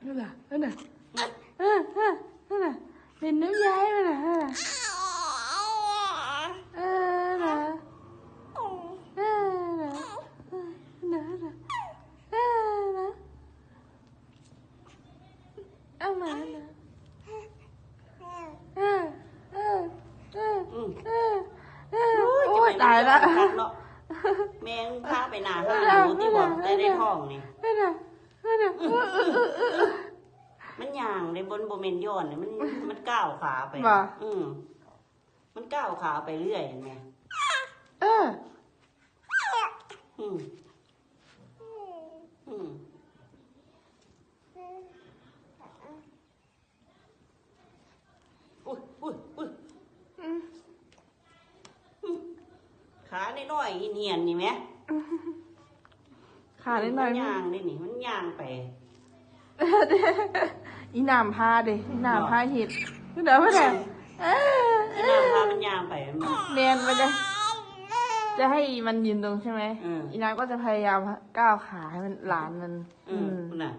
นั่นน่ะนั่นน่ะนั่นน่ะเล่นน้ำย้ายมันน่ะนั่นน่ะน่ะเอามาน่ะโอ้ยตายละแมงพาไปหนาห้าหนูที่บอกได้ท้องนี่มันย่างในบนโบเมนย้อนเนี่ยมันก้าวขาไปมันก้าวขาไปเรื่อยเห็นไหมขาน้อยๆเนียนนี่ไหมขาน้อยๆมันย่างนี่มันย่างไปอีน้ำพาดิอีน้ำพาหิดเดี๋ยวไม่ได้อีน้ำพามันย่างไปเนียนไปเลยจะให้มันยืนตรงใช่ไหมอีน้ำก็จะพยายามก้าวขาให้มันหลานมันมันน่ะ